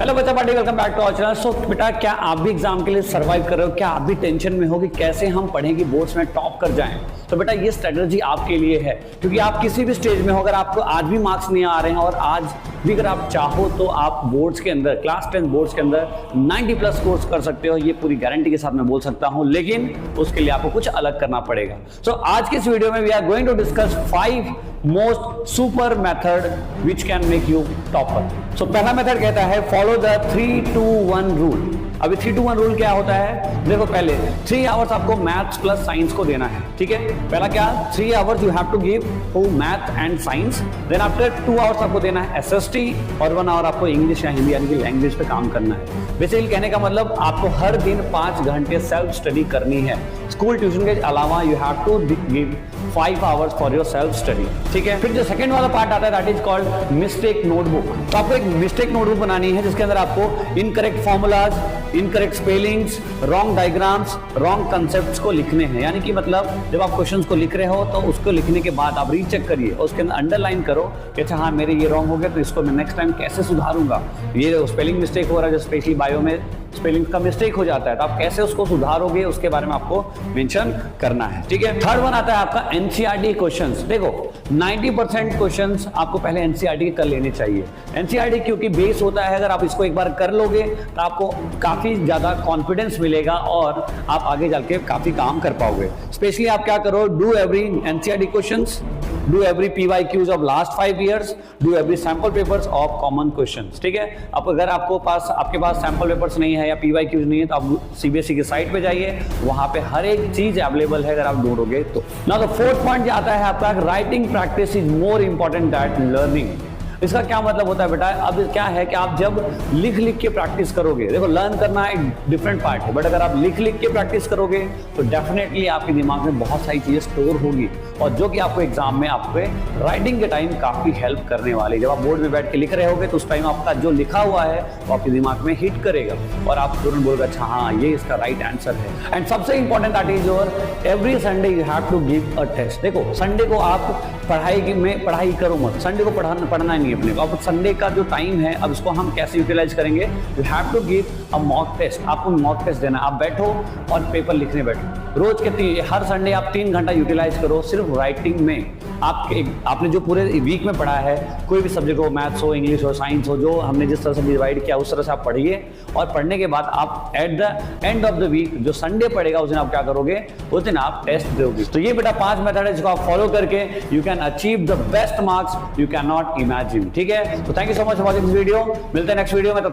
Hello बच्चा party, welcome back to our channel. So बेटा, क्या आप भी एग्जाम के लिए सर्वाइव कर रहे हो? क्या आप भी टेंशन में हो कि कैसे हम पढ़ें कि बोर्ड्स में टॉप कर जाएं? तो बेटा ये स्ट्रेटजी आपके लिए है, क्योंकि आप किसी भी स्टेज में हो, अगर आपको आज भी मार्क्स नहीं आ रहे हैं और आज भी अगर आप चाहो तो आप बोर्ड्स के अंदर, क्लास 10 बोर्ड्स के अंदर 90 प्लस स्कोर्स कर सकते हो। ये पूरी गारंटी के साथ मैं बोल सकता हूं, लेकिन उसके लिए आपको कुछ अलग करना पड़ेगा। सो आज के इस वीडियो में we are going to discuss 5 most super method which can make you topper. So पहला मेथड कहता है फॉलो द 3-2-1 रूल। अभी 3-2-1 रूल क्या होता है? देखो, पहले 3 आवर्स आपको मैथ्स प्लस साइंस को देना है, ठीक है। पहला क्या, 3 hours you have to give to math and science. Then after 2 hours आपको देना है एसएसटी और 1 आवर आपको इंग्लिश या हिंदी यानी कि लैंग्वेज पे काम करना है। बेसिकली कहने का मतलब आपको हर दिन 5 घंटे सेल्फ स्टडी करनी है। स्कूल ट्यूशन के अलावा you have to give 5 hours for yourself study, ठीक है। फिर जो सेकंड वाला पार्ट आता है that is called mistake notebook. तो आपको एक मिस्टेक नोटबुक बनानी है जिसके अंदर आपको incorrect formulas, incorrect spellings, wrong diagrams, wrong concepts को लिखने हैं। यानी कि मतलब जब आप क्वेश्चंस को लिख रहे हो तो उसको लिखने के बाद आप रीचेक करिए, उसके अंदर अंडरलाइन करो कि अच्छा हाँ मेरे ये रॉन्ग हो गया तो इसको मैं नेक्स्ट टाइम कैसे सुधारूंगा। ये स्पेलिंग मिस्टेक हो रहा है, जो स्पेशली बायो में स्पेलिंग का मिस्टेक हो जाता है, तो आप कैसे उसको सुधारोगे उसके बारे में आपको मेंशन करना है, ठीक है। थर्ड वन आता है आपका एनसीईआरटी क्वेश्चंस। देखो 90% क्वेश्चंस आपको पहले एनसीईआरटी कर लेने चाहिए। एनसीईआरटी क्योंकि बेस होता है, अगर आप इसको एक बार कर लोगे तो आपको काफी ज्यादा कॉन्फिडेंस मिलेगा और आप आगे जाके काफी काम कर पाओगे। स्पेशली आप क्या करो, do every NCERT questions, do every PYQs of last 5 years, do every sample papers of common questions, ठीक है। अब अगर आपके पास सैंपल पेपर्स नहीं है या PYQs नहीं है तो आप सीबीएसई की साइट पे जाइए, वहां पे हर एक चीज अवेलेबल है अगर आप ढूंढोगे तो। ना तो फोर्थ पॉइंट आता है आपका writing practice is more important that learning. इसका क्या मतलब होता है बेटा? अब क्या है कि आप जब लिख के प्रैक्टिस करोगे, देखो लर्न करना एक डिफरेंट पार्ट है, बट अगर आप लिख के प्रैक्टिस करोगे तो डेफिनेटली आपके दिमाग में बहुत सारी चीजें स्टोर होगी और जो कि आपको एग्जाम में आपके राइटिंग के टाइम काफी हेल्प करने वाली। जब आप बोर्ड में बैठ के लिख रहे होगे तो उस टाइम आपका जो लिखा हुआ है वो आपके दिमाग में हिट करेगा और आप तुरंत बोलोगे अच्छा हाँ ये इसका राइट आंसर है। एंड सबसे important that is your every Sunday you have to give a test. देखो संडे को आप पढ़ाई करो मत, संडे को पढ़ना नहीं अपने को। अब संडे का जो टाइम है अब इसको हम कैसे यूटिलाइज करेंगे? You have to give a mock test. आपको मॉक टेस्ट देना, आप बैठो और पेपर लिखने बैठो। रोज के हर संडे आप 3 घंटा यूटिलाइज करो सिर्फ राइटिंग में। आपने जो पूरे वीक में पढ़ा है, कोई भी सब्जेक्ट हो, मैथ्स हो, इंग्लिश हो, साइंस हो, जो हमने जिस तरह से डिवाइड किया उस तरह से आप पढ़िए और पढ़ने के बाद आप at the end of the week जो संडे पड़ेगा उस दिन आप क्या करोगे? उस दिन आप टेस्ट दोगे। तो ये बेटा 5 मेथड है जिसको आप फॉलो करके you can achieve the best marks you can not imagine, ठीक है। तो thank you so much for watching this video. मिलते हैं नेक्स्ट वीडियो में।